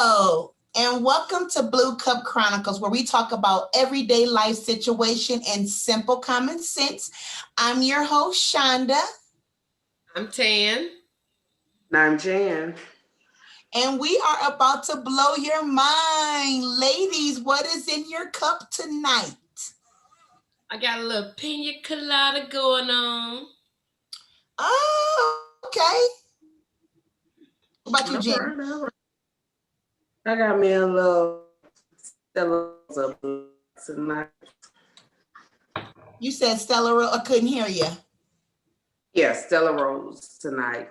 Hello, and welcome to Blue Cup Chronicles, where we talk about everyday life situation and simple common sense. I'm your host, Shonda, I'm Tan. I'm Jan. and we are about to blow your mind. Ladies, what is in your cup tonight? I got a little pina colada going on. Oh, okay. What about you, All Jen? right, all right. I got me a little Stella Rosa tonight. You said Stella Rosa. I couldn't hear you. Yeah, Stella Rose tonight.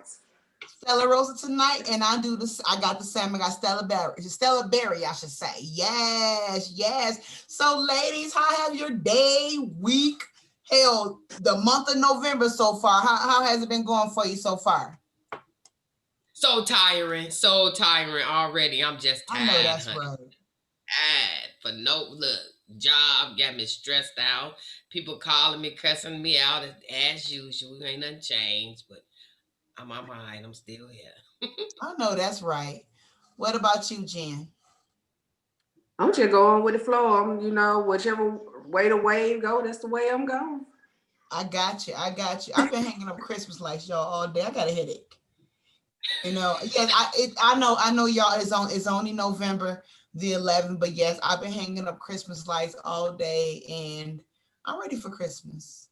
Stella Rosa tonight, and I do this. I got the same. I got Stella Berry, I should say. Yes, yes. So, ladies, how have your day, week, hell, the month of November so far? How has it been going for you so far? So tiring already. I'm just I know tired, that's honey. right. Tired for no look. Job got me stressed out. People calling me, cussing me out as usual. Ain't nothing changed, but I'm all right. I'm still here. I know that's right. What about you, Jen? I'm just going with the flow. Whichever way the wave go, that's the way I'm going. I got you. I got you. I've been hanging up Christmas lights, y'all, all day. I got a headache. Yes, I know y'all it's only November the 11th, but yes, I've been hanging up Christmas lights all day and I'm ready for Christmas.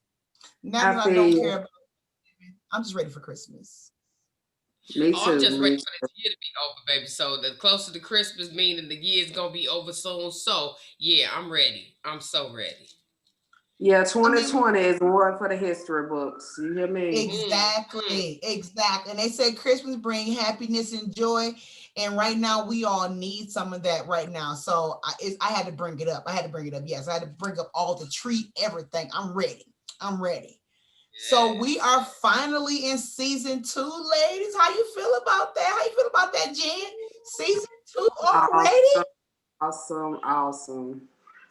Not I that I feel don't you. care about it, I'm just ready for Christmas. Me Oh, I'm too. just ready Me for this year to be over, baby. So the closer to Christmas, meaning the year's gonna be over soon. So yeah, I'm ready. I'm so ready. Yeah, I mean, 2020 is one for the history books. You hear me? Mm. exactly. And they say Christmas bring happiness and joy. And right now, we all need some of that right now. So I had to bring it up. I had to bring it up. Yes, I had to bring up all the treat, everything. I'm ready. I'm ready. So we Yes. are finally in season 2, ladies. How you feel about that? How you feel about that, Jen? Season 2 already? Awesome, awesome, awesome.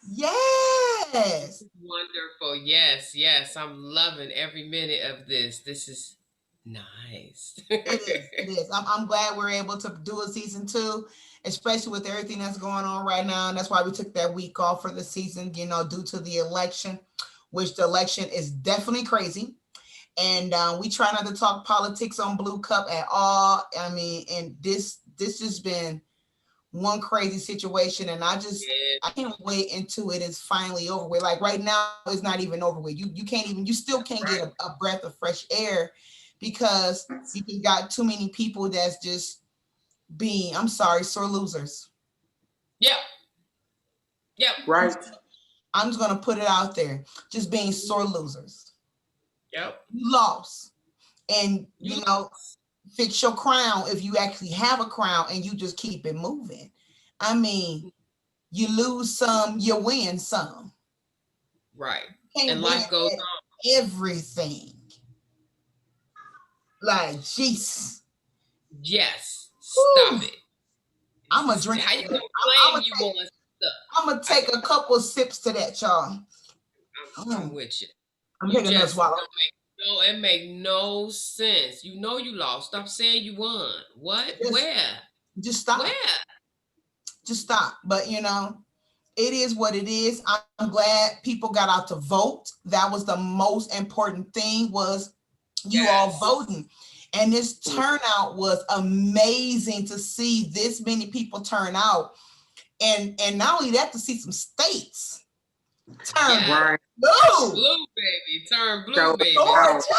Yes. Wonderful. Yes, yes. I'm loving every minute of this. This is nice. It is. It is. I'm glad we're able to do a season 2, especially with everything that's going on right now. And that's why we took that week off for the season, due to the election, which the election is definitely crazy. And we try not to talk politics on Blue Cup at all. I mean, and this has been one crazy situation, and Yeah. I can't wait until it is finally over with. Like right now, it's not even over with. You can't even, you still can't get Right. a breath of fresh air because you just got too many people that's just being, I'm sorry, sore losers. Yep. Yep. I'm Right. I'm just gonna put it out there, just being sore losers. Yep. You lost, and You fix your crown if you actually have a crown, and you just keep it moving. I mean, you lose some, you win some. right. You can't And win life goes at on. everything. Like, jeez. Yes. Stop Whew. it. I'm gonna drink How to you that. gonna I'm claim gonna you take want stuff? I'm gonna I, take a couple sips to that, y'all. I'm Mm. with you. I'm You taking another just swallow. don't make no. It make no sense. You know you lost. Stop saying you won. What? Just Where? just Where? stop. Just stop. But it is what it is. I'm glad people got out to vote. That was the most important thing, was you all Yes. voting. And this turnout was amazing to see this many people turn out. And not only that, to see some states turn Yes. Right. blue. Blue baby. Turn So blue baby. out. Georgia,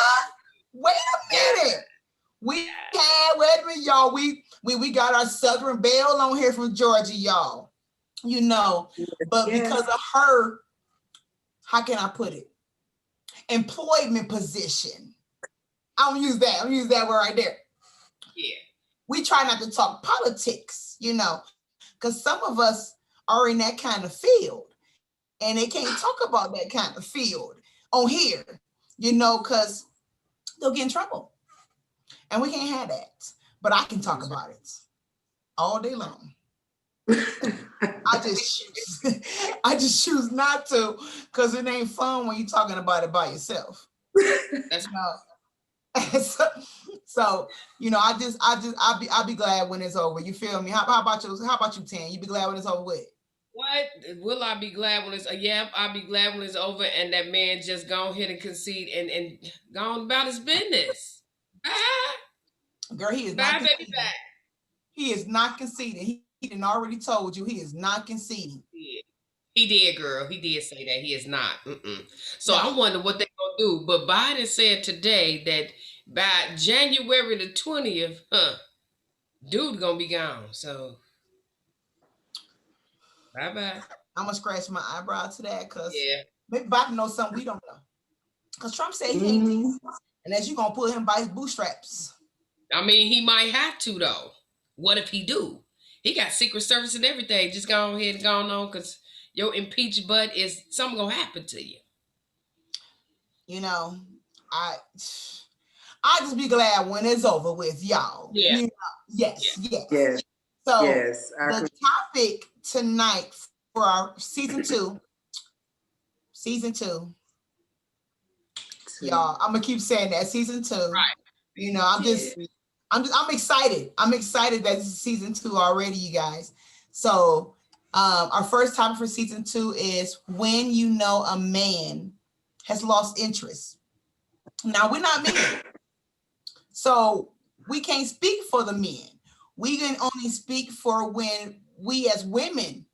wait Yes. a minute. We Yes. had, wait a minute, y'all. We got our Southern Belle on here from Georgia, y'all. But Yes. because of her, how can I put it? Employment position. I'm gonna use that. I'm gonna use that word right there. Yeah. We try not to talk politics, because some of us are in that kind of field and they can't talk about that kind of field on here, because they'll get in trouble. And we can't have that. But I can talk That's right. about it all day long. I just choose, I just choose not to, because it ain't fun when you're talking about it by yourself. That's No. So, So, I'll be glad when it's over. You feel me? How about you? How about you, Tan? You be glad when it's over with? What will I be glad when it's? Yeah, I'll be glad when it's over and that man just go ahead and concede and go on about his business. Bye, Girl, he is not bye, baby, conceding. bye. He is not conceding. He didn't already told you he is not conceding. Yeah. He did, girl. He did say that he is not. So No, I wonder what they gonna do. But Biden said today that by January the 20th, dude gonna be gone. So bye bye. I'm gonna scratch my eyebrow to that because Yeah. maybe Biden knows something we don't know. Because Trump said he ain't leaving, Mhm. and as you gonna pull him by his bootstraps. I mean, he might have to though. What if he do? He got Secret Service and everything. Just go ahead and go on because your impeach butt is something gonna happen to you. You know, I I just be glad when it's over with, y'all. Yeah. Yeah. Yes, yes. Yes, So yes. the topic tonight for our season two, y'all. I'm gonna keep saying that season two. Right. You know, Season two. I'm excited. I'm excited that this is season two already, you guys. So, our first topic for season two is when you know a man has lost interest. Now we're not men, so we can't speak for the men. We can only speak for when we as women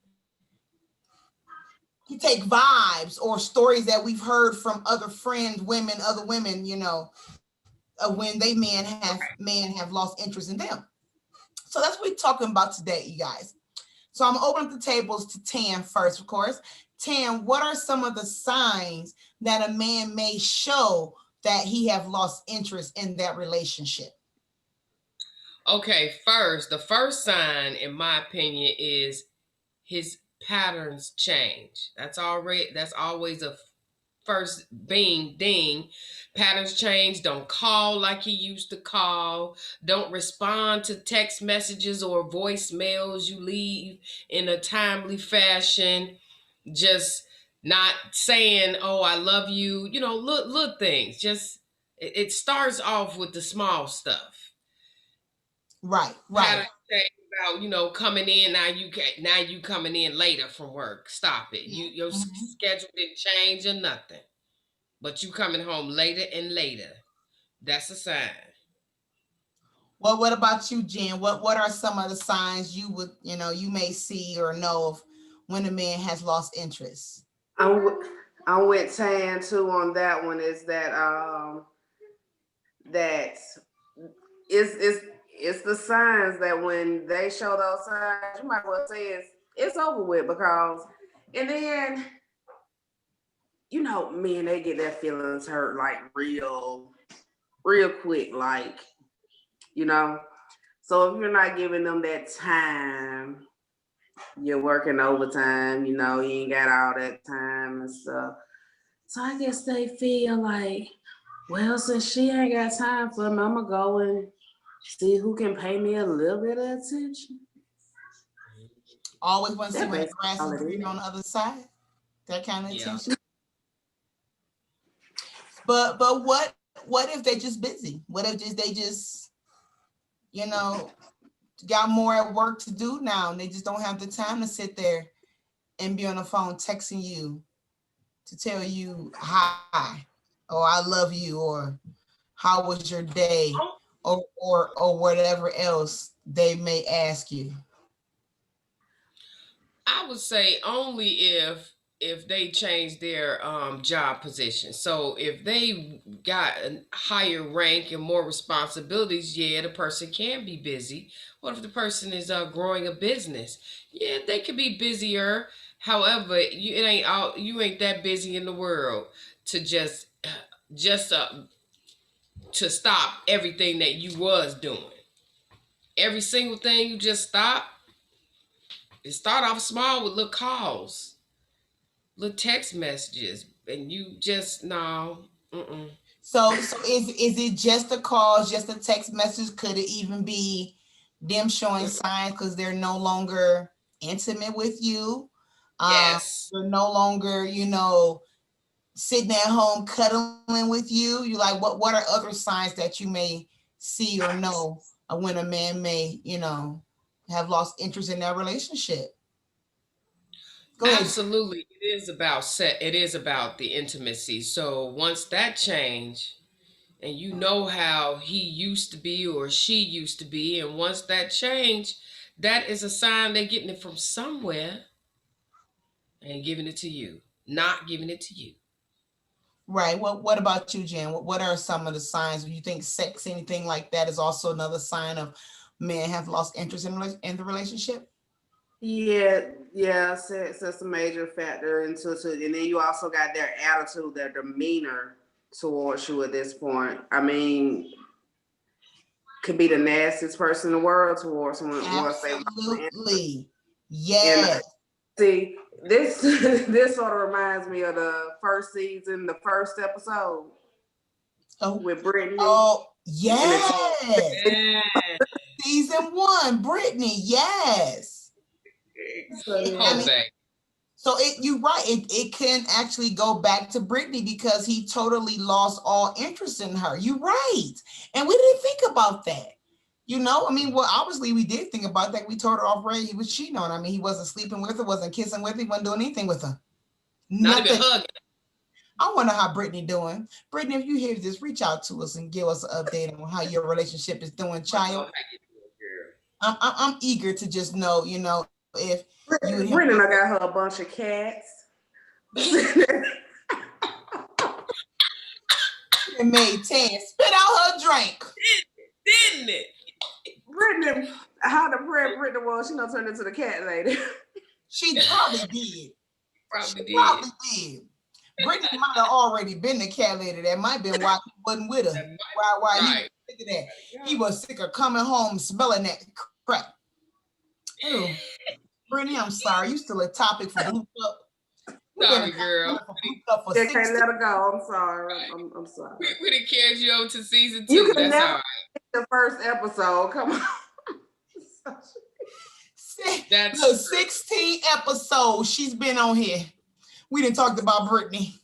can take vibes or stories that we've heard from other friends, women, other women, when they men have lost interest in them. So that's what we're talking about today, you guys. So I'm gonna open up the tables to Tam first, of course. Tam, what are some of the signs that a man may show that he have lost interest in that relationship? Okay, the first sign, in my opinion, is his patterns change. That's always a first bing ding. Patterns change. Don't call like he used to call. Don't respond to text messages or voicemails you leave in a timely fashion. Just not saying, "Oh, I love you." Little things. Just it starts off with the small stuff. Right, right. Pattern change about coming in now you coming in later from work. Stop it. Your Mhm. schedule didn't change or nothing, but you coming home later and later. That's a sign. Well, what about you, Jen? What are some of the signs you may see or know of when a man has lost interest? I'm w- I'm with Tan too on that one. Is that it's the signs that when they show those signs, you might well say it's over with because, and then men they get their feelings hurt like real quick, like you know. So if you're not giving them that time, you're working overtime. You ain't got all that time and stuff. So I guess they feel like, well, since she ain't got time for me, I'm gonna go and see who can pay me a little bit of attention. Always want to see That's when the basically grass all is it greener is. on the other side. That kind of Yeah. attention. But what if they just busy? What if they just you know got more at work to do now and they just don't have the time to sit there and be on the phone texting you to tell you hi or I love you or how was your day or whatever else they may ask you. I would say only if they change their job position. So if they got a higher rank and more responsibilities, yeah, the person can be busy. What if the person is growing a business? Yeah, they could be busier. However, you ain't that busy in the world to just to stop everything that you was doing. Every single thing you just stop. It start off small with little calls, little text messages, and you just no. Mm-mm. So is it just a call, just a text message? Could it even be them showing signs because they're no longer intimate with you? Yes. They're no longer, sitting at home cuddling with you. You like what are other signs that you may see or know when a man may, have lost interest in that relationship. Go ahead. Absolutely, it is about set. It is about the intimacy. So once that change, and you know how he used to be or she used to be, and once that change, that is a sign they're getting it from somewhere and giving it to you, not giving it to you. Right. What about you, Jan? What are some of the signs? Do you think sex, anything like that, is also another sign of men have lost interest in the relationship? Yeah, yeah, sex that's a major factor into it. And then you also got their attitude, their demeanor towards you at this point. I mean, could be the nastiest person in the world towards someone once they Absolutely. and Yes. see this this sort of reminds me of the first season, the first episode Oh, with Brittany oh, and the yes. Yeah. Season one, Brittany. Yes. so I yeah. mean, Jose. so you're right. It can actually go back to Brittany because he totally lost all interest in her. You're right. And we didn't think about that. I mean, well, obviously we did think about that. We told her off already he was cheating on her. I mean, he wasn't sleeping with her, wasn't kissing with her, he wasn't doing anything with her. Not even Nothing. hugging. I wonder how Brittany doing. Brittany, if you hear this, reach out to us and give us an update on how your relationship is doing, I know child. how you doing, I'm eager to just know, if you and him Brittany done got her a bunch of cats. made 10 spit out her drink. girl. Didn't it? Brittany, how the prayer Brittany was, she done turned into the cat lady. She probably did. Probably did. Probably did. Brittany might have already been the cat lady. That might have been why he wasn't with her. That might Why he was right. sick of that. He was sick of coming home smelling that crap. Ew. Brittany, I'm sorry. You still a topic for Blue Cup. We've been a Sorry, girl. topic for Blue Cup for They 6 can't let her go. I'm sorry. I'm sorry. We done carried you over to season You 2. can That's all never right. the first episode. Come on. That's Look, 16 episodes she's been on here. We didn't talk about Brittany.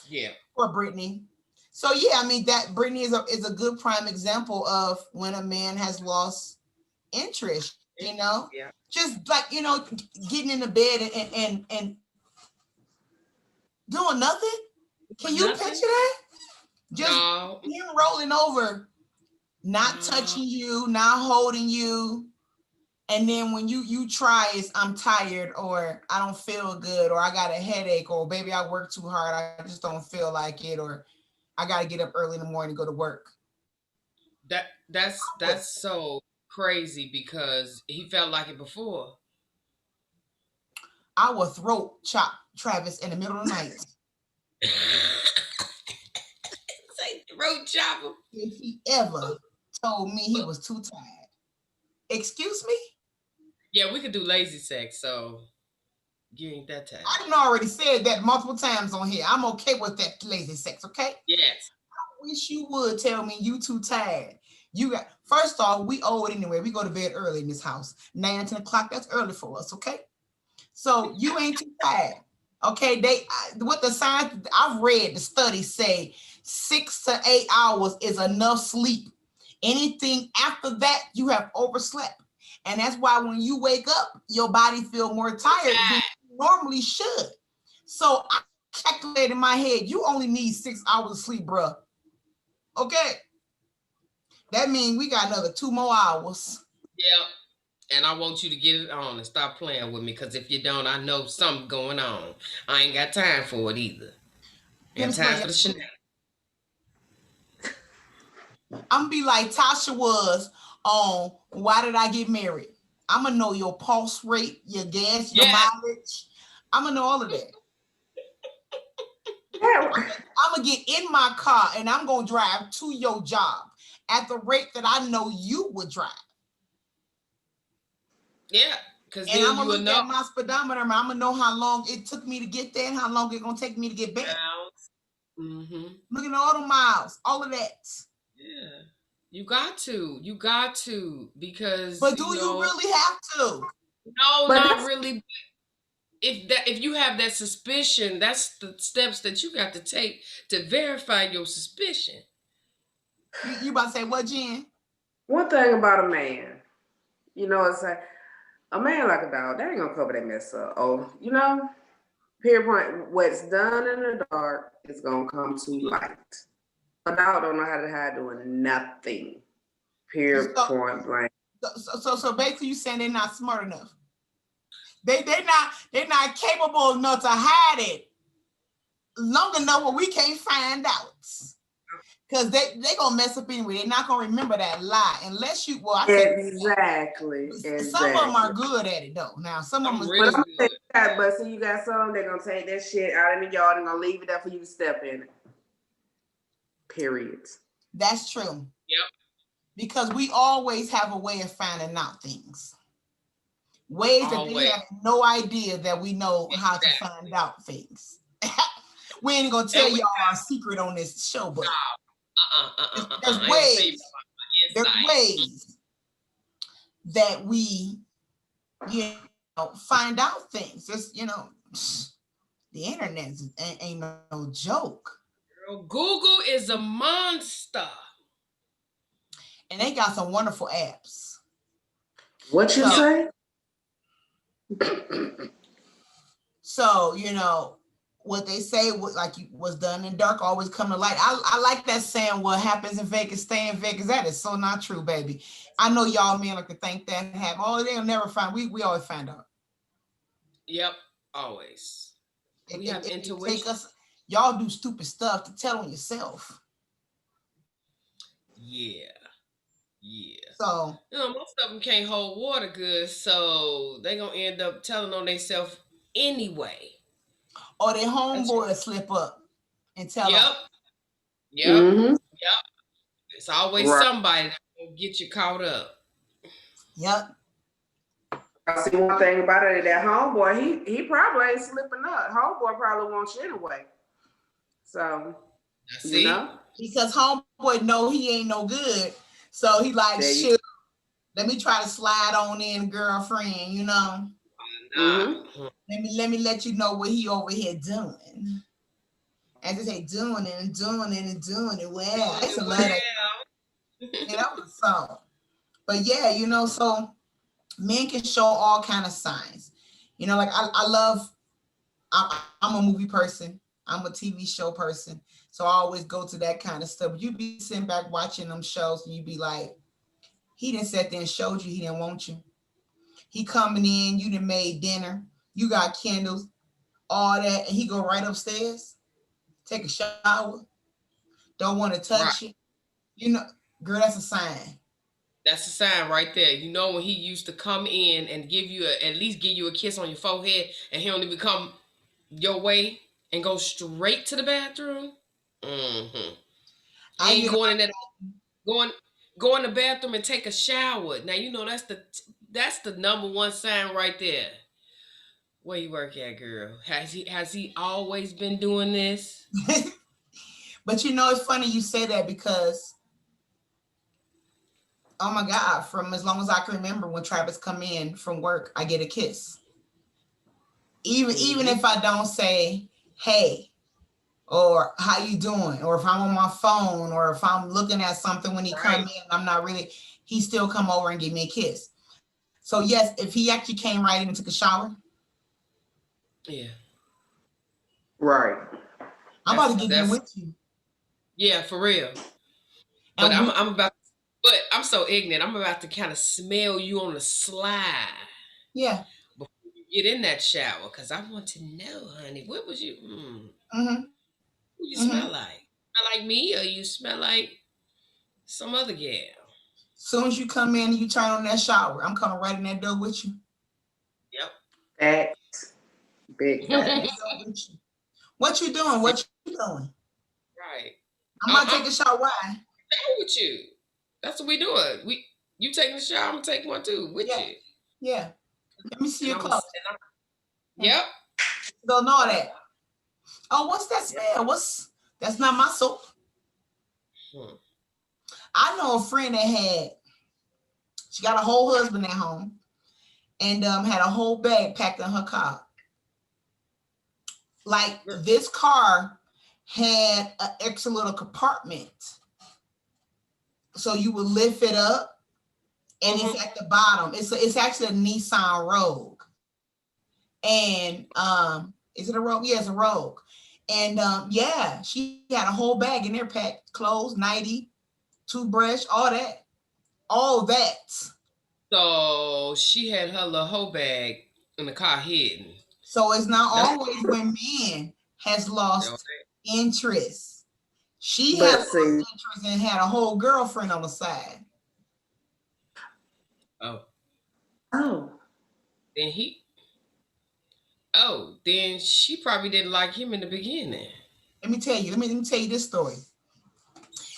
yeah. Or Brittany. So yeah, I mean that Brittany is a good prime example of when a man has lost interest, Yeah. just like getting in the bed and doing nothing. Can you Nothing? picture that? Just No. him rolling over, not touching you, not holding you, and then when you try, it's I'm tired, or I don't feel good, or I got a headache, or baby I worked too hard, I just don't feel like it, or I got to get up early in the morning to go to work. That's so crazy because he felt like it before. I will throat chop Travis in the middle of the night Say road chopper. if he ever told me he was too tired. Excuse me? Yeah, we could do lazy sex, so you ain't that tired. I done already said that multiple times on here. I'm okay with that lazy sex, okay? Yes. I wish you would tell me you too tired. First off, we old anyway. We go to bed early in this house. 9, 10 o'clock, that's early for us, okay? So you ain't too tired. Okay, what the science I've read, the studies say 6 to 8 hours is enough sleep. Anything after that, you have overslept. And that's why when you wake up, your body feel more tired than you normally should. So I calculated in my head, you only need 6 hours of sleep, bruh. Okay. That means we got another 2 more hours. Yep. And I want you to get it on and stop playing with me, because if you don't, I know something going on. I ain't got time for it either. And time for the shenanigans. I'm gonna be like Tasha was on Why Did I Get Married? I'm gonna know your pulse rate, your gas, your mileage. I'm gonna know all of that. I'm gonna get in my car and I'm gonna drive to your job at the rate that I know you would drive. Yeah, because and I'm gonna look know. at my speedometer and I'm gonna know how long it took me to get there and how long it's gonna take me to get back. Mm-hmm. Look at all the miles, all of that. Yeah, you got to, because. But do you really have to? No, not really. If you have that suspicion, that's the steps that you got to take to verify your suspicion. You about to say what, Jen? One thing about a man, it's like a man like a dog. They ain't gonna cover that mess up. Oh, period point. What's done in the dark is gonna come to light. A dog don't know how to hide doing nothing. Period So, point blank. so basically, you saying they're not smart enough. They're not capable enough to hide it long enough where we can't find out. Because they gonna mess up anyway. They're not gonna remember that lie unless you. Well, I can't. Exactly. Some of them are good at it though. Now some of them. Real good. But see, you got some. They're gonna take that shit out in the yard and gonna leave it there for you to step in it. Period. That's true. Yep. Because we always have a way of finding out things. Ways that they have no idea that we know how to find out things. We ain't gonna tell y'all our secret on this show, but there's ways. There's ways that we, find out things. Just the internet ain't no joke. Girl, Google is a monster. And they got some wonderful apps. What you say? So, what they say was done in dark always come to light. I like that saying, what happens in Vegas, stay in Vegas. That is so not true, baby. I know y'all men like to think that happen. Oh, they'll never find. We always find out. Yep, always. We have intuition. Y'all do stupid stuff to tell on yourself. Yeah. So most of them can't hold water good, so they gonna end up telling on themselves anyway. Or their homeboy slip up and tell them. Yep. Mm-hmm. Yep. It's always somebody that will get you caught up. Yep. I see one thing about it, that homeboy, he probably ain't slipping up. Homeboy probably wants you anyway. So, because homeboy know he ain't no good. So he like, shoot, let me try to slide on in, girlfriend, Mm-hmm. Let me let you know what he over here doing. And just say doing it and doing it and doing it. Well, it's a lot of so. But yeah, so men can show all kind of signs. Like I love, I'm a movie person. I'm a TV show person. So I always go to that kind of stuff. You be sitting back watching them shows and you be like, he didn't sit there and showed you he didn't want you. He coming in, you done made dinner, you got candles, all that, and he go right upstairs, take a shower, don't want to touch you. Girl, that's a sign. That's a sign right there. When he used to come in and at least give you a kiss on your forehead, and he don't even come your way and go straight to the bathroom. Mm-hmm. He ain't going in that go in the bathroom and take a shower. Now that's the number one sign right there. Where you work at, girl? Has he always been doing this? But it's funny you say that because, oh my God, from as long as I can remember, when Travis come in from work, I get a kiss. Even if I don't say, hey, or how you doing, or if I'm on my phone, or if I'm looking at something when he come in, I'm not really, he still come over and give me a kiss. So yes, if he actually came right in and took a shower. Yeah. Right. I'm about to get in with you. Yeah, for real. But I'm so ignorant. I'm about to kind of smell you on the slide. Yeah. Before you get in that shower, because I want to know, honey, what was you? Mm-hmm. Who you smell like? Smell like me, or you smell like some other girl? Soon as you come in and you turn on that shower, I'm coming right in that door with you. Yep. Facts. Big facts. What you doing? What you doing? Right. I'm gonna take a shower. Why? Shower with you. That's what we doing. You taking a shower, I'm gonna take one too with you. Yeah. Let me see your clothes. Yep. Don't know that. Oh, what's that smell? That's not my soap. I know a friend that she got a whole husband at home and had a whole bag packed in her car. Like this car had an extra little compartment So you would lift it up, and Mm-hmm. it's at the bottom. It's actually a Nissan Rogue, and is it a Rogue? Yeah, it's a Rogue, and yeah, she had a whole bag in there packed: clothes, nighty, toothbrush, all that. So she had her little whole bag in the car hidden. So it's not That's always when men has lost interest. She had But lost see, interest and had a whole girlfriend on the side. oh. oh, Then he oh, then she probably didn't like him in the beginning. Let me tell you. Let me tell you this story.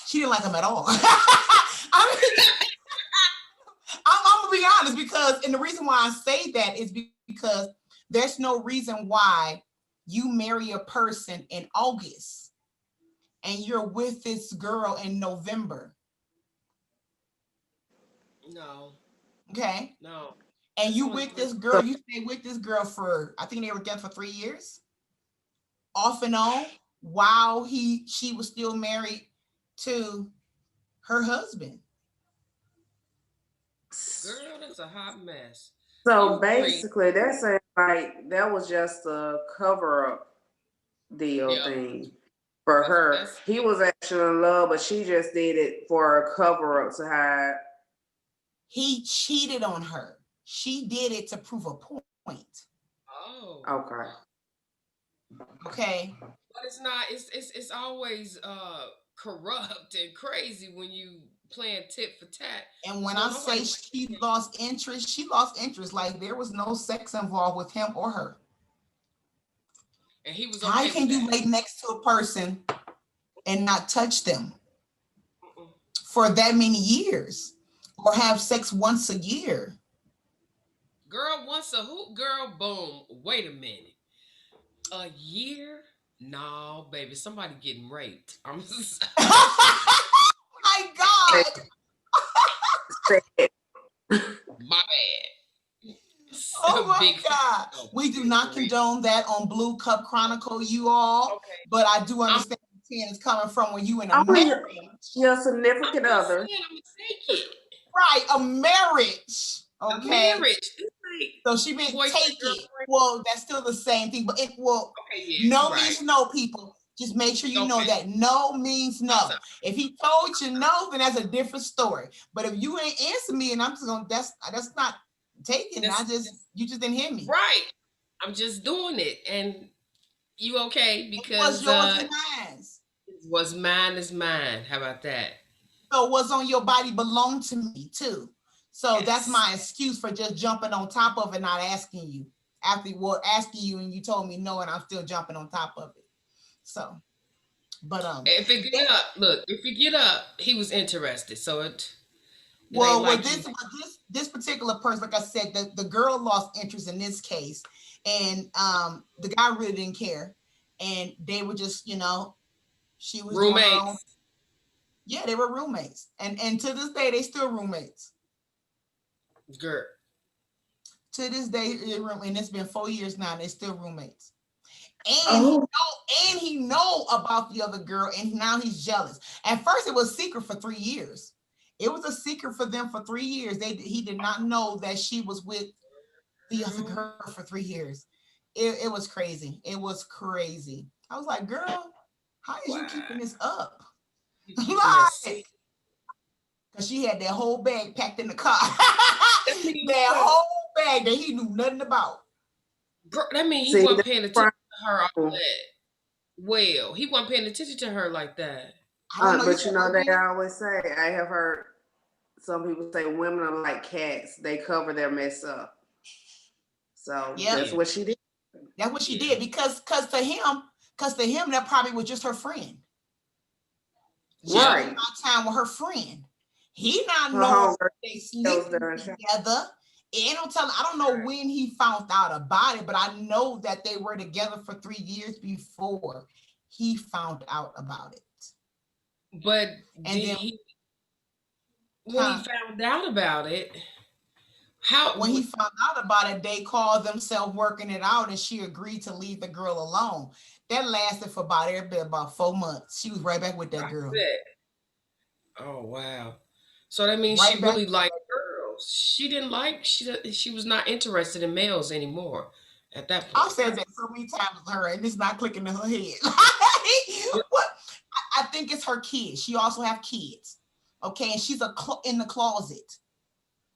She didn't like him at all. I mean, I'm gonna be honest because, and the reason why I say that is because there's no reason why you marry a person in August and you're with this girl in November, No, okay? no. And That's you only with three. this girl, you stay with this girl for, I think they were together for 3 years, off and on, while she was still married to her husband. Girl, that's a hot mess. so You agree? basically, they're saying like that was just a cover up deal Yeah. thing for her. That's He was actually in love, but she just did it for a cover up to hide. He cheated on her. She did it to prove a point. oh. Okay. Okay. But it's not. It's always corrupt and crazy when you playing tit for tat. And Cause when no I nobody. say she lost interest, she lost interest. Like there was no sex involved with him or her. And he was How okay with can you that. lay next to a person and not touch them Mm-mm. for that many years or have sex once a year? Girl wants a hoop. Girl, boom. Wait a minute. A year? No, baby. Somebody getting raped. I'm sorry. My God. Say My bad. Oh my Big facts God. though. We do It's not real. condone that on Blue Cup Chronicle, you all. Okay. But I do I'm understand where Ten is coming from when you in a only marriage. your I'm significant just other. saying I'm gonna take it. Right, a marriage. A Okay. marriage. It's So she like meant boyfriend, take it. girlfriend. Well, that's still the same thing, but it will. Okay, yeah, you're No right. means no, people. Just make sure you know Okay. that no means I'm no. sorry. If he told you no, then that's a different story. But if you ain't answer me, and I'm just gonna, that's not taking. That's You just didn't hear me. right. I'm just doing it. And you okay? It was Because yours and mine. what's mine is mine. How about that? So what's on your body belonged to me too. So that's Yes. my excuse for just jumping on top of it, not asking you. After asking you and you told me no, and I'm still jumping on top of it. So, but If it yeah, get up, look, if you get up, he was interested. So it ain't well, like you this particular person, like I said, the girl lost interest in this case, and the guy really didn't care, and they were just, she was doing her own. roommates. Yeah, they were roommates, and to this day they still roommates. Girl. To this day, and it's been 4 years now, and they still roommates. And Oh, he know about the other girl, and now he's jealous. At first, it was secret for 3 years. It was a secret for them for 3 years. He did not know that she was with the other Girl. girl for 3 years. It was crazy. It was crazy. I was like, girl, how is you Wow. keeping this up? You keeping that Like, secret. because she had that whole bag packed in the car. That mean That what? whole bag that he knew nothing about. Girl, that mean he see wasn't the paying attention to her all problem. that. Well, he wasn't paying attention to her like that. I don't know. You But said you know, what, they Penny? always say, I have heard some people say women are like cats, they cover their mess up. So Yep. that's Yeah. what she did. That's what she Yeah. did because to him that probably was just her friend. She Yeah. spent Right. my time with her friend. He not Her knowing hunger they kills sleeping their shot. together. And I don't know when he found out about it, but I know that they were together for 3 years before he found out about it. But And did then, he when he huh, found out about it, how when he found out about it, they called themselves working it out, and she agreed to leave the girl alone. That lasted for about 4 months. She was right back with that I girl. said, oh wow. So that means Right she back. really liked girls. She didn't like she was not interested in males anymore at that I've point. said that so many times with her, and it's not clicking in her head. Yeah. What? I think it's her kids. She also have kids. Okay, and she's in the closet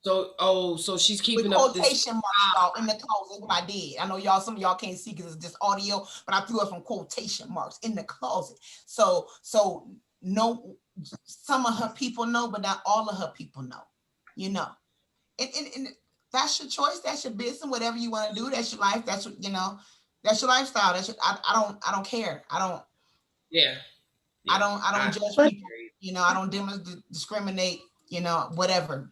So so she's with keeping up this. quotation marks, y'all. In the closet, what I did. I know y'all. Some of y'all can't see because it's just audio, but I threw up from quotation marks in the closet. So no, some of her people know, but not all of her people know. You know, and that's your choice. That's your business. Whatever you want to do, that's your life. That's what you know. That's your lifestyle. I don't care. Yeah, yeah. I don't judge But people. You know, I don't discriminate. You know, whatever.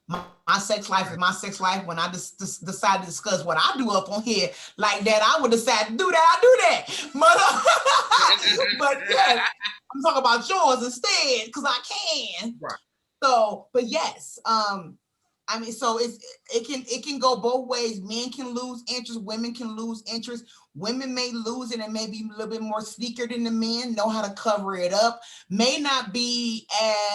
My sex life is my sex life. When I decide to discuss what I do up on here like that, I would decide to do that. I do that. But yes, I'm talking about yours instead because I can. Right. So, but yes, I mean, so it can go both ways. Men can lose interest, women can lose interest. Women may lose it and may be a little bit more sneaker than the men, know how to cover it up, may not be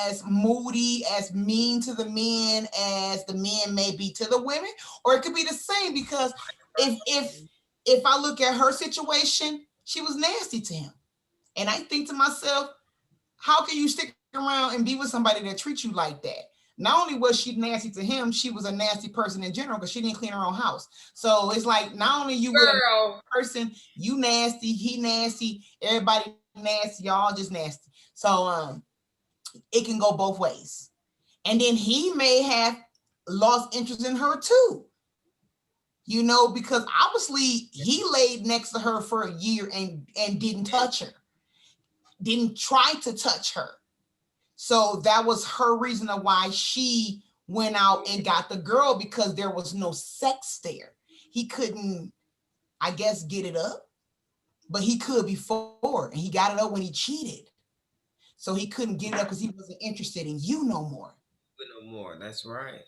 as moody, as mean to the men as the men may be to the women, or it could be the same because if I look at her situation, she was nasty to him. And I think to myself, how can you stick around and be with somebody that treats you like that? Not only was she nasty to him, she was a nasty person in general because she didn't clean her own house. So it's like not only you with a Girl. person, you nasty, he nasty, everybody nasty, y'all just nasty. So it can go both ways. And then he may have lost interest in her too. You know, because obviously he laid next to her for a year and didn't touch her, didn't try to touch her. So that was her reason of why she went out and got the girl because there was no sex there. He couldn't, I guess, get it up, but he could before, and he got it up when he cheated. So he couldn't get it up because he wasn't interested in you no more. No more. That's right.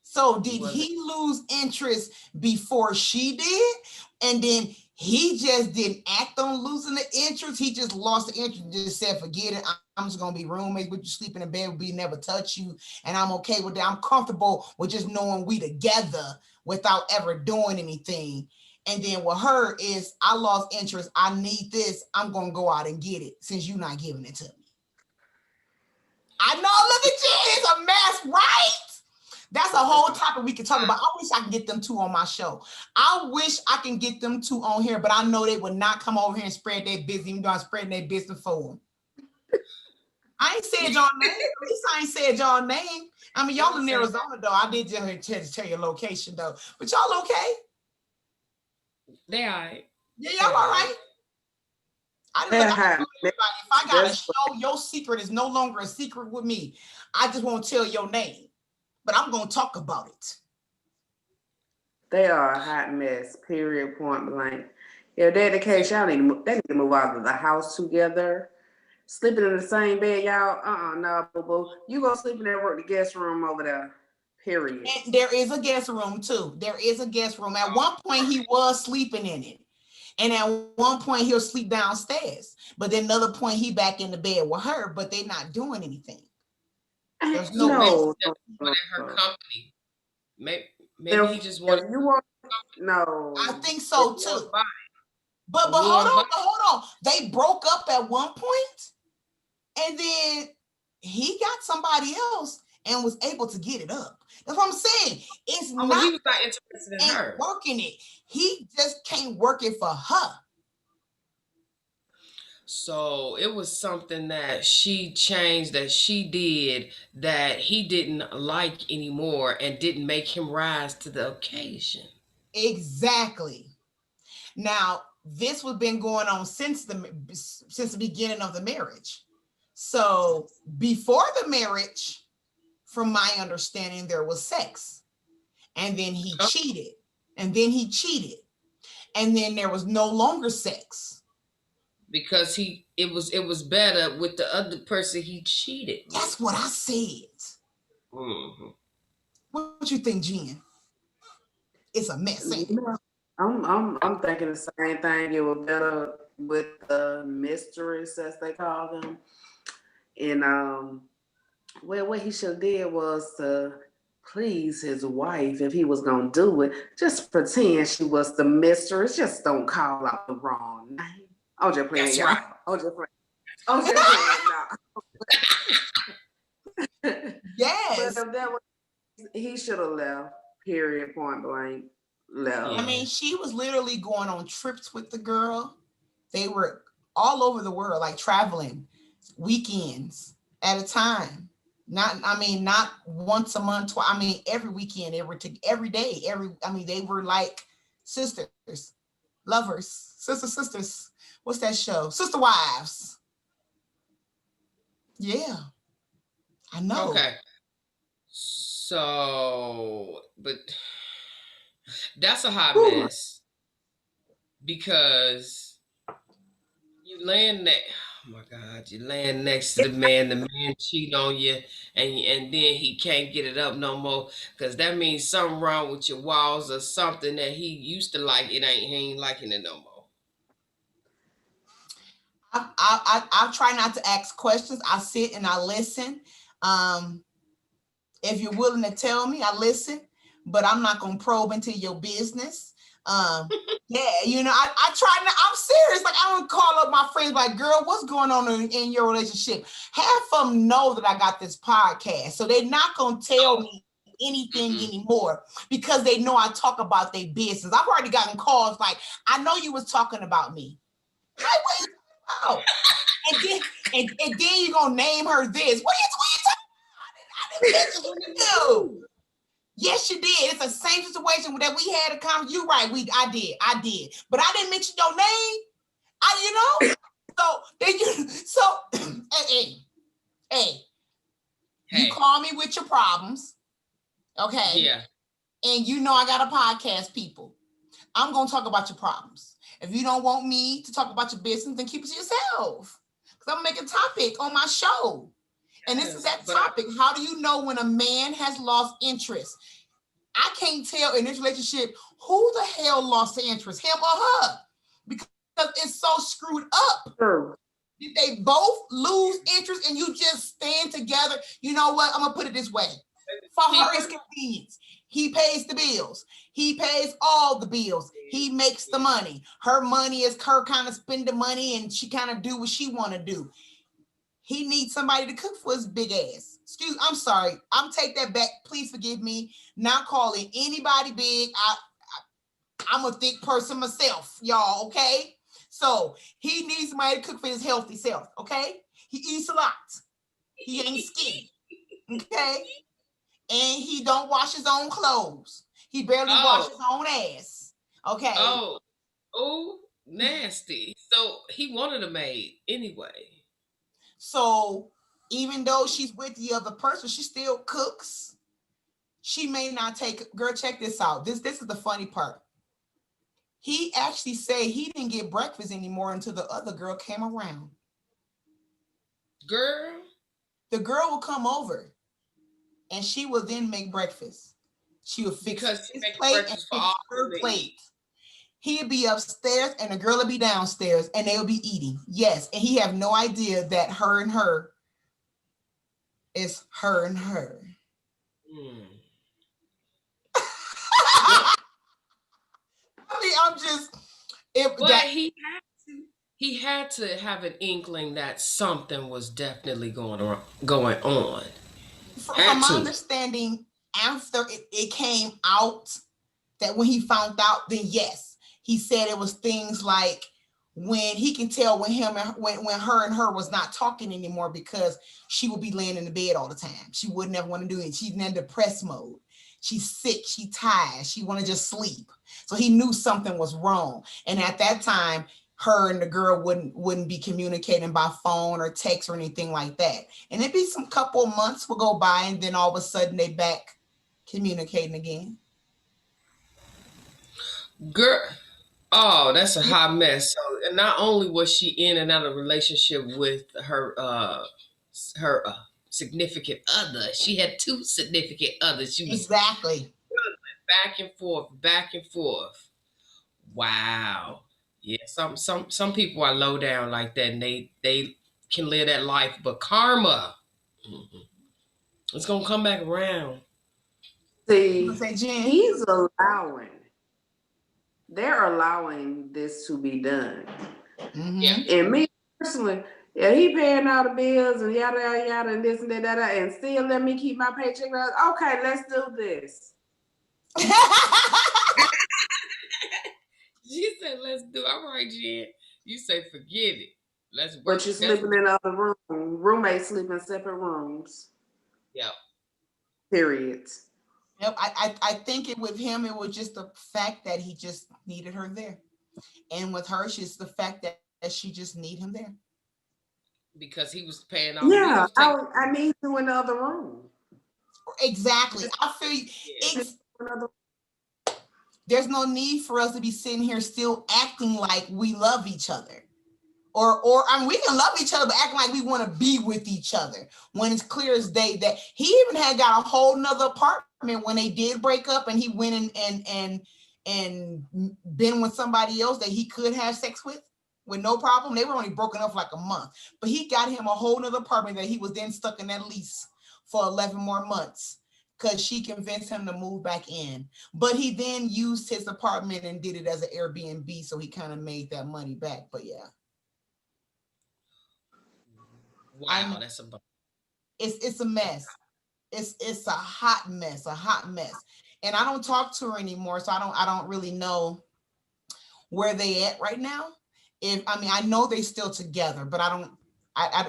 So He did wasn't. he lose interest before she did? And then he just didn't act on losing the interest. He just lost the interest and just said, forget it. I'm just gonna be roommates with you, sleep in the bed with me, never touch you. And I'm okay with that. I'm comfortable with just knowing we together without ever doing anything. And then with her is I lost interest. I need this. I'm gonna go out and get it since you're not giving it to me. I know, look at you, it's a mess, right? That's a whole topic we can talk about. I wish I could get them two on my show. I wish I can get them two on here, but I know they would not come over here and spread their business, even though I'm spreading their business for them. I ain't said y'all name. At least I ain't said y'all name. I mean, y'all in Arizona, though. I did just tell your location, though. But y'all okay? They all right. Yeah, y'all all right. I didn't look. I told everybody, if I got a show, your secret is no longer a secret with me. I just won't tell your name, but I'm gonna talk about it. they are a hot mess. Period. Point blank. Yeah, they're the case. Y'all they need to move out of the house together. Sleeping in the same bed, y'all. No, boo boo. You go sleep in that work the guest room over there. Period. And there is a guest room too. There is a guest room. At one point, he was sleeping in it. And at one point he'll sleep downstairs, but then another point he back in the bed with her, but they're not doing anything. There's So no maybe No, he just no, wanted no, her no. company. Maybe he If just if wanted you want, I no. think If so more too. body. But More body. hold on. They broke up at one point, and then he got somebody else and was able to get it up. That's what I'm saying. It's Oh, he not was not interested in ain't her. working it. He just can't work it for her. So it was something that she changed, that she did, that he didn't like anymore and didn't make him rise to the occasion. Exactly. Now, this was been going on since the beginning of the marriage. So before the marriage, from my understanding, there was sex, and then he Oh, cheated, and then he cheated, and then there was no longer sex. because it was better with the other person he cheated with. That's what I said. Hmm. What you think, Jen? It's a mess, ain't it? no, I'm thinking the same thing. It was better with the mistress, as they call them, and Well, what he should have did was to please his wife if he was gonna do it. Just pretend she was the mistress. Just don't call out the wrong name. I'm just playing, That's right. y'all. I'm just playing. I'm just playing. Nah. But Yes. if that was, he should have left. Period. Point blank. Left. I Yeah. mean, she was literally going on trips with the girl. They were all over the world, like traveling weekends at a time. Not, I mean, not once a month. I mean, every weekend, every day, I mean, they were like sisters, lovers, sisters. What's that show? Sister Wives. Yeah, I know. Okay. So, but that's a hot Whew. mess because you land next. Oh my God, you land next to the man cheat on you, and then he can't get it up no more because that means something wrong with your walls or something that he used to like. He ain't liking it no more. I try not to ask questions. I sit and I listen. Um, if you're willing to tell me, I listen, but I'm not gonna probe into your business. Um, yeah, I try not, I'm serious. Like, I don't call up my friends like, girl, what's going on in your relationship? Half of them know that I got this podcast. So they're not gonna tell me anything Mm-mm. anymore because they know I talk about their business. I've already gotten calls like, I know you was talking about me. Like, what you talking about? And then you're gonna name her this. What are you talking about? I didn't mention you. Yes, you did. It's the same situation that we had a conversation. You're right. I did. But I didn't mention your name. So then hey, you Hey, call me with your problems, okay? yeah. And I got a podcast, people. I'm gonna talk about your problems. If you don't want me to talk about your business, then keep it to yourself. Because I'm making topic on my show. And this is Yes, that but topic. How do you know when a man has lost interest? I can't tell in this relationship who the hell lost the interest, him or her, because it's so screwed up. True. Did they both lose interest and you just stand together? You know what? I'm gonna put it this way. For her, it's convenience. He pays the bills. He pays all the bills. He makes the money. Her money is her kind of spend the money and she kind of do what she want to do. He needs somebody to cook for his big ass. I'm sorry. I'm take that back. Please forgive me. Not calling anybody big. I'm a thick person myself, y'all. Okay, so he needs somebody to cook for his healthy self. Okay, he eats a lot. He ain't skinny. Okay, and he don't wash his own clothes. He barely washes his own ass. Okay, oh, oh, nasty. So he wanted a maid anyway. so even though she's with the other person, she still cooks. She may not take. Girl, check this out. This is the funny part. He actually said he didn't get breakfast anymore until the other girl came around. Girl, The girl will come over and she will then make breakfast. She will fix because he his makes plate and breakfast for fix all her the ladies. plate. He'll be upstairs and the girl will be downstairs and they'll be eating. Yes, and he have no idea that her and her is her and her. Mm. Well, I mean, I'm just if but that he had to have an inkling that something was definitely going on. from Had my to. understanding, after it came out that when he found out, then yes, he said it was things like when he can tell when him and when her and her was not talking anymore because she would be laying in the bed all the time. She wouldn't ever want to do it. She's in depressed mode. She's sick. She tired. She want to just sleep. So he knew something was wrong. And at that time, her and the girl wouldn't be communicating by phone or text or anything like that. And it'd be some couple of months will go by, and then all of a sudden they back communicating again. Girl, oh, that's a hot mess. So, and not only was she in and out of relationship with her significant other, she had two significant others. She was Exactly. back and forth, back and forth. Wow. Yeah, some people are low down like that, and they can live that life, but karma. Mhm. It's gonna come back around. You gonna See, say Jen? he's allowing, they're allowing this to be done. Yeah. Mm-hmm. And me personally, yeah, he paying all the bills and yada yada yada and this and that, and still let me keep my paycheck. Okay, let's do this. She said, "Let's do." All right, Jen. You say, "Forget it. Let's But work." you're That's sleeping in the other room. Roommates sleep in separate rooms. yeah. Period. Yep, I think it with him, it was just the fact that he just needed her there. And with her, she's the fact that she just need him there. Because he was paying all the Yeah, bills. Take I need you in the other room. Exactly. I feel you. yeah. It's Another. there's no need for us to be sitting here still acting like we love each other. Or I mean, we can love each other, but acting like we want to be with each other when it's clear as day that he even had got a whole nother apartment when they did break up, and he went and been with somebody else that he could have sex with no problem. They were only broken up for like a month, but he got him a whole nother apartment that he was then stuck in that lease for 11 more months because she convinced him to move back in. But he then used his apartment and did it as an Airbnb, so he kind of made that money back. But yeah, I Wow, know that's a it's a mess. It's a hot mess. And I don't talk to her anymore, so I don't really know where they at right now. If I mean I know they still together, but I don't.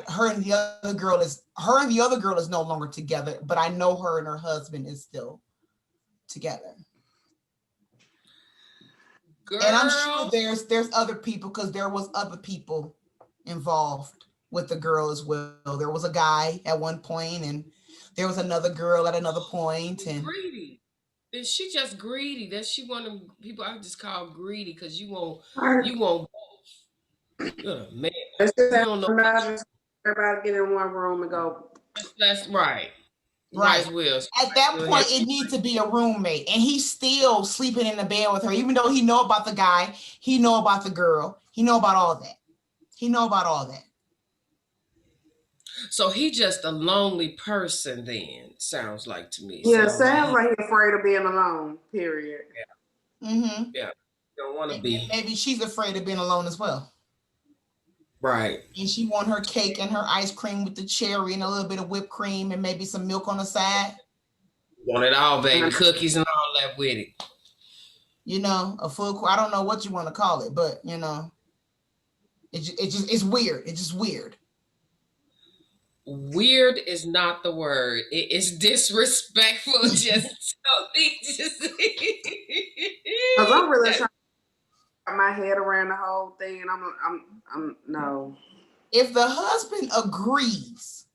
Her and the other girl is her and the other girl is no longer together, but I know her and her husband is still together. And I'm sure girl. there's other people because there was other people involved with the girl as well. There was a guy at one point, and there was another girl at another point, and Greedy. Is she just greedy? That she one of them people I just call greedy because All right, you want you're a man. let's just You have don't know what not just everybody get in one room and go. that's right. Might right. as well. At that You point, it needs to be a roommate, and he's still sleeping in the bed with her, even though he know about the guy, he know about the girl, he know about all that. He know about all that. So he just a lonely person then, sounds like to me. Yeah, Sound like sounds he like he's afraid of being alone. Period. Mm-hmm. yeah, don't wanna And be. maybe she's afraid of being alone as well. Right. And she want her cake and her ice cream with the cherry and a little bit of whipped cream and maybe some milk on the side. Want it all, And baby. Cookies and all that with it. A full. I don't know what you want to call it, but it's weird. It's just weird. Weird is not the word. It is disrespectful. Just totally just because I'm really that, trying to get my head around the whole thing, and I'm no. If the husband agrees,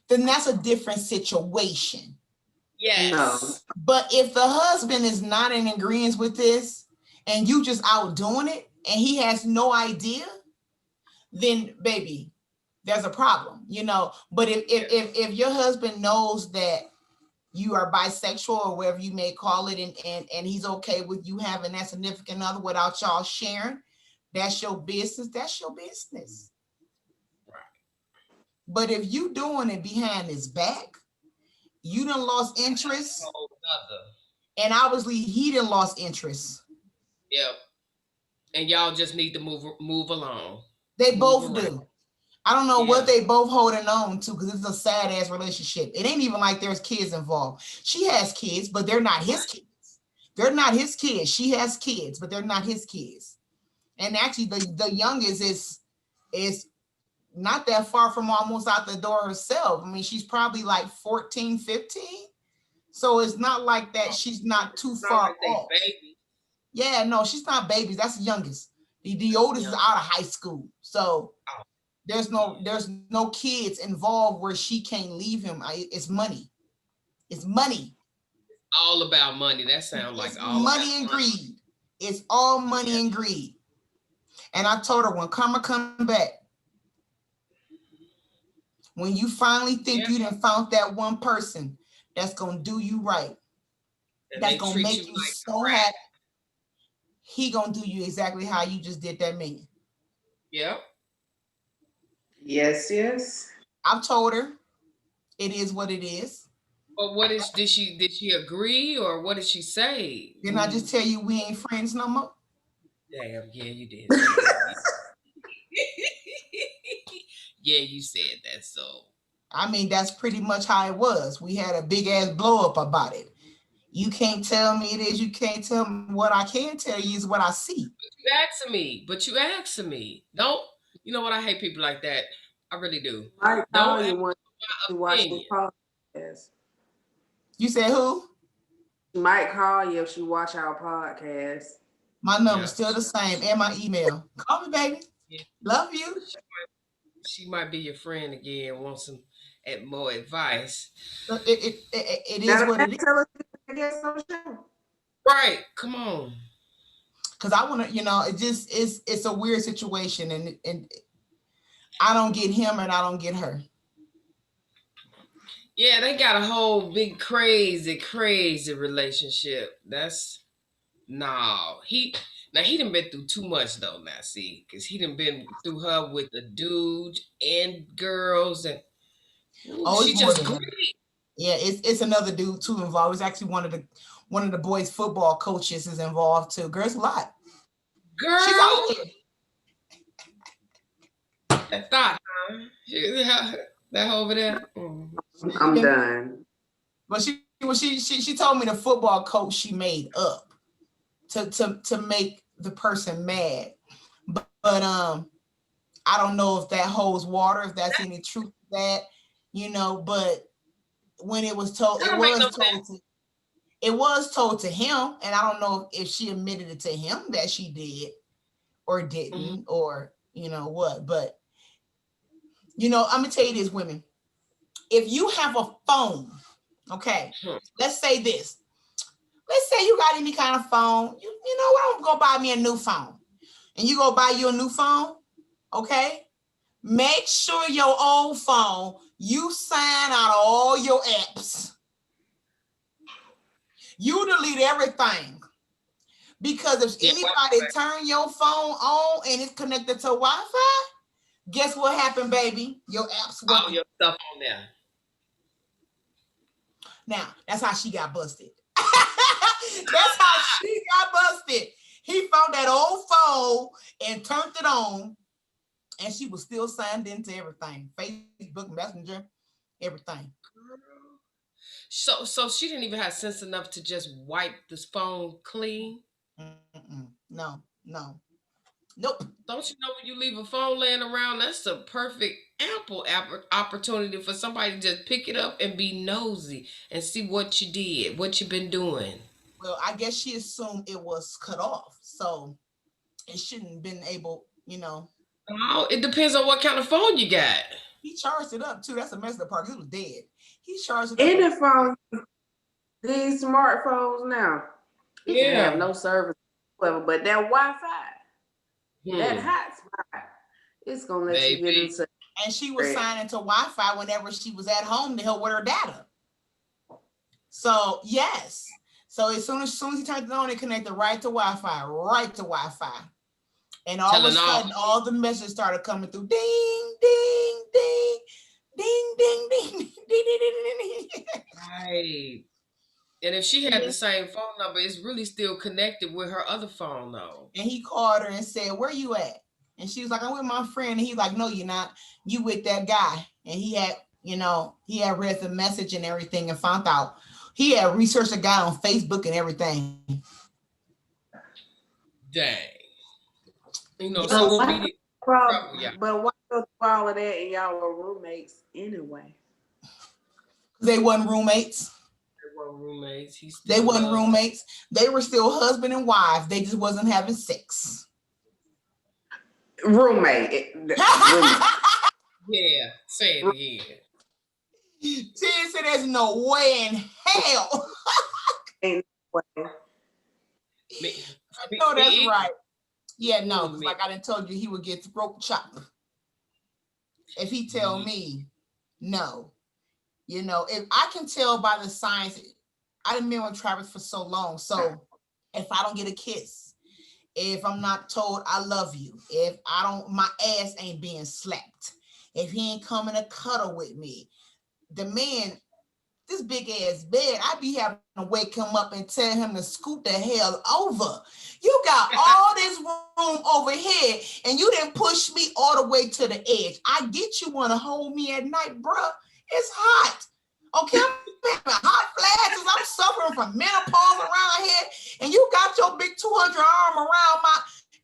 then that's a different situation. No. yes. But if the husband is not in agreement with this and you just out doing it and he has no idea, then baby, there's a problem. But if your husband knows that you are bisexual or whatever you may call it, and he's okay with you having that significant other without y'all sharing, that's your business. That's your business. But if you doing it behind his back, you done lost interest, Whole nother. and obviously he done lost interest. Yep. And y'all just need to move along. They Move both around. do. I don't know what Yeah. they both holding on to because it's a sad ass relationship. It ain't even like there's kids involved. She has kids, but they're not his kids. They're not his kids. She has kids, but they're not his kids. And actually, the youngest is not that far from almost out the door herself. I mean, she's probably like 14, 15. So it's not like that she's not too It's not far like they off. baby. Yeah, no, she's not babies. That's the youngest. The oldest is Yeah. out of high school. So Oh, there's no kids involved where she can't leave him. It's money. It's money. all about money. That sounds like It's all about money and money. greed. It's all Yeah. money and greed. And I told her when karma come back, when you finally think Yeah. you done found that one person that's gonna do you right, And that's they gonna treat you make you like so crap. happy, he gonna do you exactly how you just did that man. Yep. Yes, yes. I've told her it is what it is. But what is did she agree or what did she say Didn't when I you? just tell you we ain't friends no more? Damn, yeah, you did say that. Yeah, you said that. So I mean, that's pretty much how it was. We had a big ass blow up about it. You can't tell me it is. You can't tell me what I can tell you is what I see. you asking me, but you asking me. Don't you know what? I hate people like that. I really do. Might Don't call ask you when my you watch this opinion. podcast. You said who? She might call you if she watch our podcast. My number's Yeah, still the same and my email. Call me, baby. yeah. Love you. She might be your friend again. Want some more advice? It is Now, what it is. tell us to get some show. Right? Come on. Because I want to, it just it's a weird situation, and I don't get him and I don't get her. Yeah, they got a whole big crazy relationship. That's no. He done been through too much though. Now see, because he done been through her with the dudes and girls, and ooh, Oh, it's she more just than great. that. Yeah, it's another dude too involved. It's actually one of the boys' football coaches is involved too. Girls a lot. She's out Girl, there. that thought, huh? That over there. She's I'm been, done. but she told me the football coach she made up to make the person mad. But I don't know if that holds water, if that's any truth to that, but when it was told, That it don't make no was sense. told to it was told to him, and I don't know if she admitted it to him that she did or Mhm. didn't, or what. But I'm gonna tell you this, women. If you have a phone, okay, Hmm. let's say this. Let's say you got any kind of phone. You know what? I'm gonna go buy me a new phone. And you go buy you a new phone, okay? Make sure your old phone, you sign out all your apps. You delete everything. Because if Yeah, anybody turn your phone on and it's connected to Wi-Fi, guess what happened, baby? Your apps all wasn't. your stuff on there. Now, that's how she got busted. That's how she got busted. He found that old phone and turned it on, and she was still signed into everything. Facebook Messenger, everything. So she didn't even have sense enough to just wipe this phone clean. No, no. Nope. Don't you know when you leave a phone laying around, that's a perfect ample opportunity for somebody to just pick it up and be nosy and see what you did, what you've been doing. Well, I guess she assumed it was cut off. So it shouldn't have been able. Oh, it depends on what kind of phone you got. He charged it up too. That's a mess of the part. He was dead. He charged it up. Any phone, these smartphones now, it can have Yeah. no service whatsoever, but that Wi-Fi, that Hmm. hotspot, it's gonna let you get Baby. into And she was it. signing to Wi-Fi whenever she was at home to help with her data. So yes. So as soon as he turned it on, it connected right to Wi-Fi, right to Wi-Fi. And all of a Telling all. sudden, all the messages started coming through. Ding, ding, ding, ding, ding, ding, ding, ding, ding, ding, ding. Right. And if she had the And same phone number, it's really still connected with her other phone though. he called her and said, "Where you at?" And she was like, "I'm with my friend." And he's like, "No, you're not. You with that guy." And he had read the message and everything and found out he had researched the guy on Facebook and everything. Dang. Yep. But Social why, media trouble, yeah. but why go through all of that and y'all were roommates anyway? They wasn't roommates. They were roommates. He They still wasn't loved. roommates. They were still husband and wife. They just wasn't having sex. Roommate, roommate. Yeah, say it again. She said, "There's no way in hell." Ain't no way. Me, I me, know that's me, right. Yeah, no, because me, like I done told you, he would get throat chopped if he tell me. me no. If I can tell by the signs, I didn't been with Travis for so long. So if I don't get a kiss, if I'm not told I love you, if I don't, my ass ain't being slapped, if he ain't coming to cuddle with me, the man this big ass bed. I be having to wake him up and tell him to scoot the hell over. You got all this room over here, and you didn't push me all the way to the edge. I get you want to hold me at night, bruh. It's hot. Okay, I'm having hot flashes. I'm suffering from menopause around here, and you got your big 200 arm around my.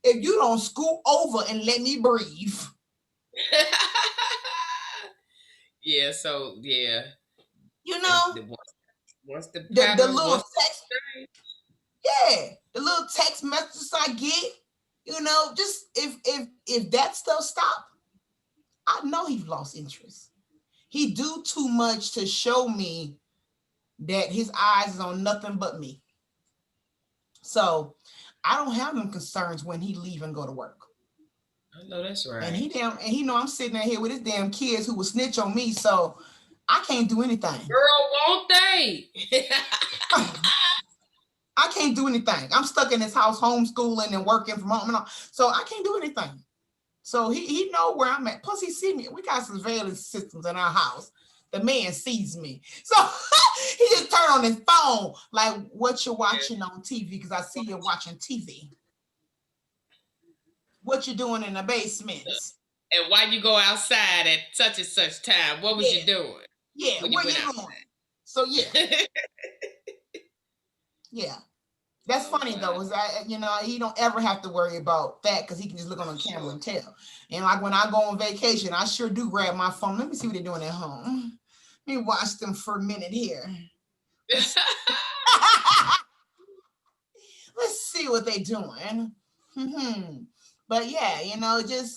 If you don't scoot over and let me breathe. Yeah, so yeah. You know, Once the the pattern, little once text, yeah, the little text messages I get, you know, just if that stuff stop, I know he's lost interest. He do too much to show me that his eyes is on nothing but me. So I don't have them concerns when he leave and go to work. I know that's And right. he know I'm sitting out here with his damn kids who will snitch on me. So I can't do anything. Girl, won't they? I can't do anything. I'm stuck in this house homeschooling and working from home and all. So I can't do anything. So he know where I'm at. Plus he see me. We got surveillance systems in our house. The man sees me. So he just turn on his phone like what you're watching on TV because I see you watching TV. What you doing in the basement? And why you go outside at such and such time? What was Yeah. you doing Yeah. when you Where went you out? going? So yeah. Yeah. That's Oh funny though, wow. is that he don't ever have to worry about that because he can just look on the camera Sure. and tell. And like when I go on vacation, I sure do grab my phone. Let me see what they're doing at home. Let me watch them for a minute here. Let's let's see what they're doing. But yeah, just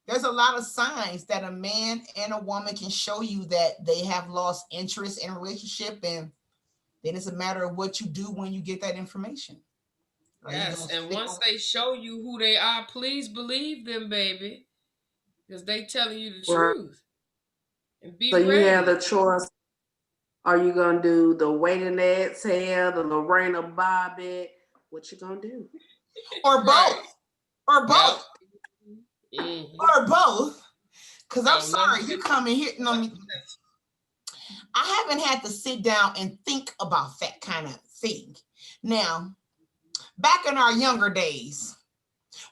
there's a lot of signs that a man and a woman can show you that they have lost interest in a relationship, and then it's a matter of what you do when you get that information. Are you Yes, gonna and stick once around? they show you who they are, please believe them, baby, because they telling you the Right. truth. And be So you have the ready. choice. Are you gonna do the waiting exhale, the Lorena Bobbitt? What you gonna do? Or Right. both, or Yep. both, Mm-hmm. or both. Because I'm No, nothing sorry, said. you coming hitting on me. I haven't had to sit down and think about that kind of thing. Now, back in our younger days,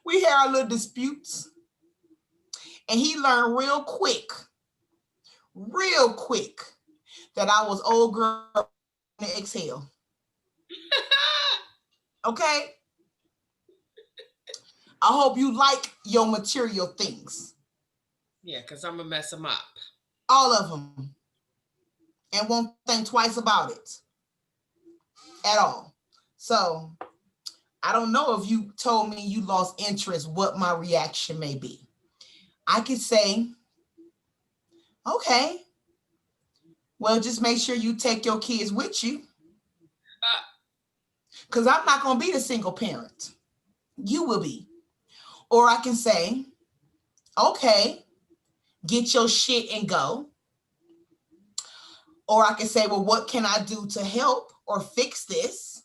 we had our little disputes, and he learned real quick, that I was old girl in the exhale. Okay? I hope you like your material things, Yeah, because I'm going to mess them up. all of them, and won't think twice about it at all. So I don't know if you told me you lost interest, what my reaction may be. I could say, okay, well, just make sure you take your kids with you because I'm not going to be the single parent. You will be. Or I can say, okay, get your shit and go. Or I can say, well, what can I do to help or fix this?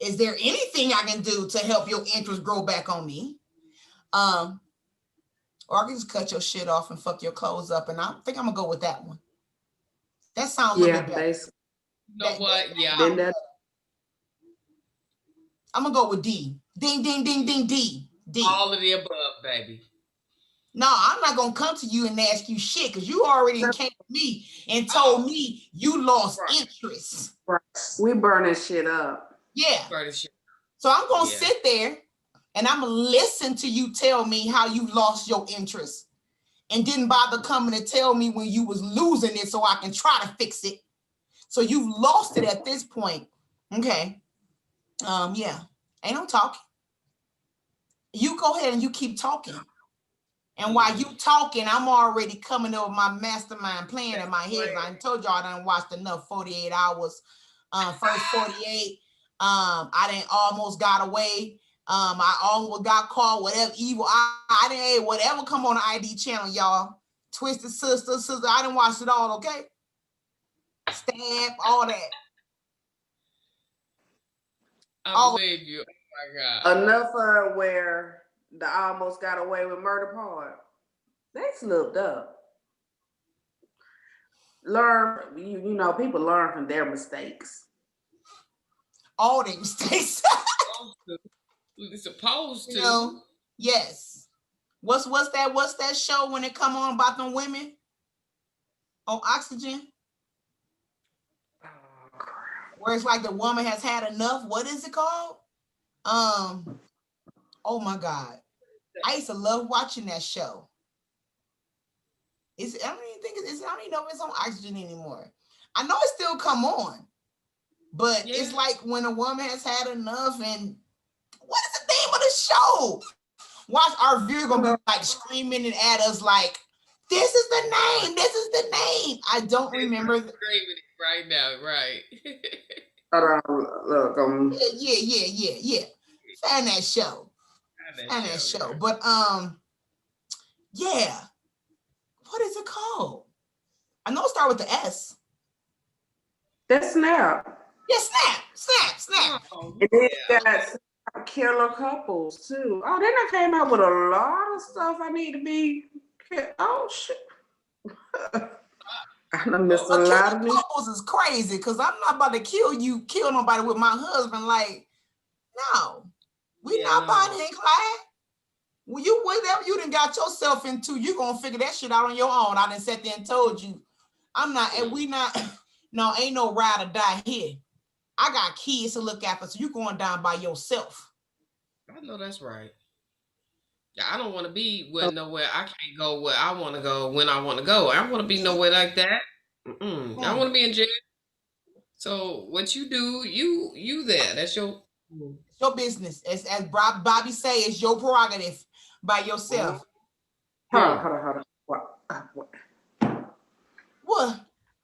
Is there anything I can do to help your interest grow back on me? Um, or I can just cut your shit off and fuck your clothes up. And I think I'm gonna go with that one. That sounds a little bit Yeah, better. You know what? That Yeah. been sounds that. better. I'm gonna go with D. Ding, ding, ding, ding, D. D. All of the above, baby. No, I'm not gonna come to you and ask you shit because you already came to me and told Oh, me you lost right. interest. Right. We burning shit up. Yeah. Furniture. So I'm gonna Yeah. sit there and I'm gonna listen to you tell me how you lost your interest and didn't bother coming to tell me when you was losing it so I can try to fix it. So you lost it at this point. Okay. Yeah. Ain't no talking. You go ahead and you keep talking. And while you talking, I'm already coming up with my mastermind plan in my head. I told y'all I done watched enough 48 hours. First 48, I didn't almost got away. I almost got caught, whatever evil. I didn't, hey, whatever come on the ID channel, y'all. Twisted Sister, I didn't watch it all, okay? Stab, all that. I All believe you. Oh my God. Enough where the almost got away with murder part. They slipped up. learn. You know, people learn from their mistakes. All their mistakes. We're supposed You to. know, yes. What's that show when it come on about them women on Oxygen? Where it's like the woman has had enough. What is it called? Oh my God. I used to love watching that show. I don't even think I don't even know if it's on Oxygen anymore. I know it still come on, but it's like when a woman has had enough. And what is the name of the show? Watch, our viewer gonna be like screaming and at us like, "This is the name. This is the name." I don't remember. Screaming it right now, right? Look, Yeah. Fan that show. Fan that show. But yeah. What is it called? I know it start with the S. That's Snap. Yeah, Snap. Oh, And then you got Killer Couples too. Oh, then I came out with a lot of stuff I need to be. Oh shit. I missed a lot of couples is crazy because I'm not about to kill nobody with my husband. Like, no, we not Bonnie and Clyde. Well, whatever you done got yourself into, you gonna figure that shit out on your own. I done sat there and told you, I'm not, and we not. No, ain't no ride or die here. I got kids to look after, so you going down by yourself. I know that's right. I don't want to be with nowhere. I can't go where I want to go when I want to go. I want to be nowhere like that. I want to be in jail. So what you do, you there. That's your business. As Bobby say, it's your prerogative by yourself. Hold on. What?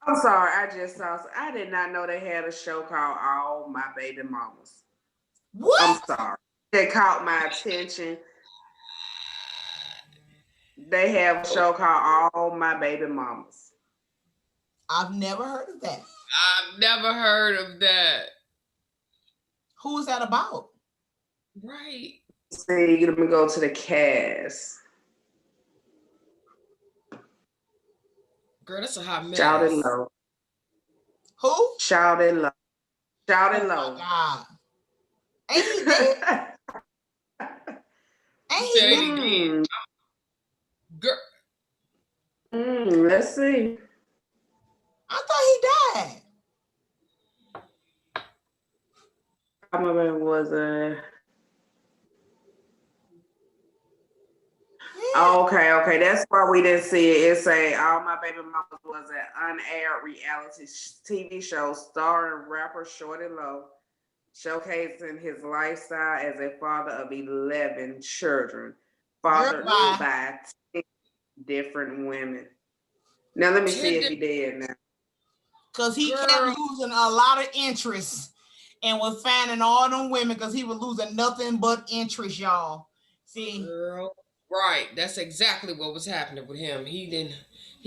I'm sorry, I just saw. I did not know they had a show called All My Baby Mamas. What? I'm sorry. They caught my attention. They have a show called All My Baby Mamas. I've never heard of that. I've never heard of that. Who is that about? Right. See, let me go to the cast. Girl, that's a hot mess. Shout it low. Who? Shout it low. Shout it low. God. Ain't he dead? Ain't he dead? Girl. Let's see. I thought he died. I remember it was a. Okay. That's why we didn't see it. It say All My Baby Mamas was an unaired reality TV show starring rapper Shorty Low, showcasing his lifestyle as a father of 11 children, fathered by 10 different women. Now let me see if he did now. Because he kept losing a lot of interest and was finding all them women because he was losing nothing but interest, y'all. See? Girl. Right. That's exactly what was happening with him. He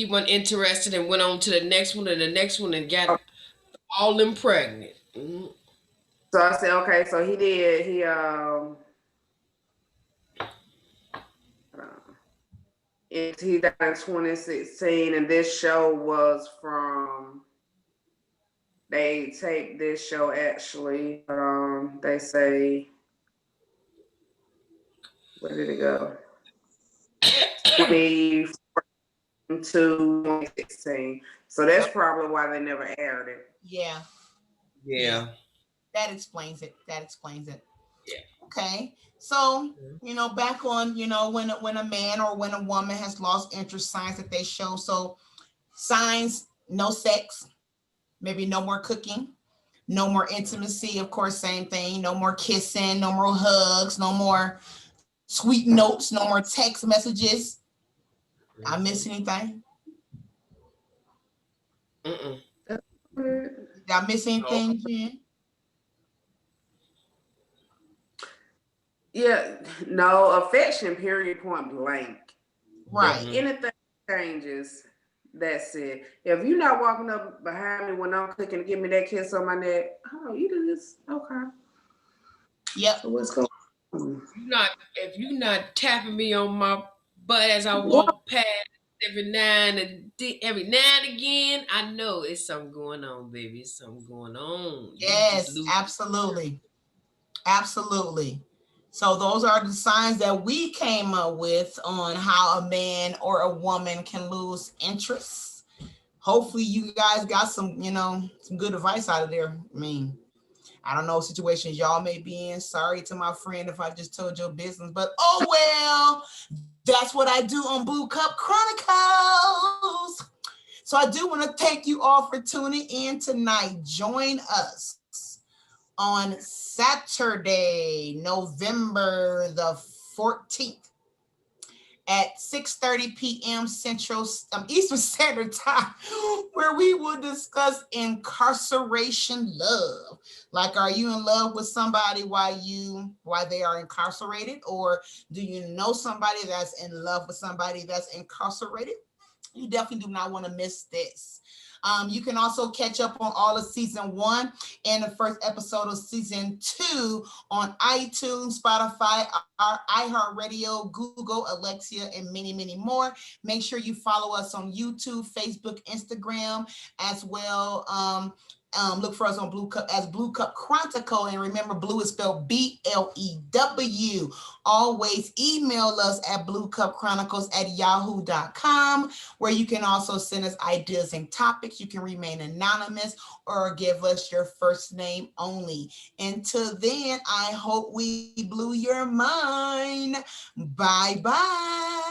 wasn't interested and went on to the next one and the next one and got all them pregnant. Mm-hmm. So I said, okay, so he did, he died in 2016, and this show was from, they taped this show actually, they say, where did it go? 2014 to 2016. So that's probably why they never aired it. Yeah. That explains it. Yeah. Okay. So, back on, when a man or when a woman has lost interest, signs that they show. So signs, no sex, maybe no more cooking, no more intimacy. Of course, same thing. No more kissing, no more hugs, no more sweet notes, no more text messages. I miss anything? Mm-mm. Did I miss anything, Jen? Yeah, no affection, period, point blank. Right. If anything changes, that's it. If you're not walking up behind me when I'm cooking to give me that kiss on my neck, oh, you do this? Okay. Yep. So what's going on? If you're not tapping me on my butt as I walk past, Every now and again, I know it's something going on, baby. It's something going on. You just Yes, lose. absolutely. Absolutely. So those are the signs that we came up with on how a man or a woman can lose interest. Hopefully you guys got some, some good advice out of there. I mean, I don't know situations y'all may be in. Sorry to my friend if I just told your business, but oh well, that's what I do on Blue Cup Chronicles. So I do want to thank you all for tuning in tonight. Join us on Saturday, November the 14th at 6:30 p.m. Central Eastern Standard Time, where we will discuss incarceration love. Like, are you in love with somebody while they are incarcerated, or do you know somebody that's in love with somebody that's incarcerated? You definitely do not want to miss this. You can also catch up on all of season one and the first episode of season two on iTunes, Spotify, iHeartRadio, Google, Alexia, and many, many more. Make sure you follow us on YouTube, Facebook, Instagram, as well. Look for us on Blue Cup as Blue Cup Chronicle. And remember, blue is spelled BLEW. Always email us at bluecupchronicles@yahoo.com, where you can also send us ideas and topics. You can remain anonymous or give us your first name only. Until then, I hope we blew your mind. Bye bye.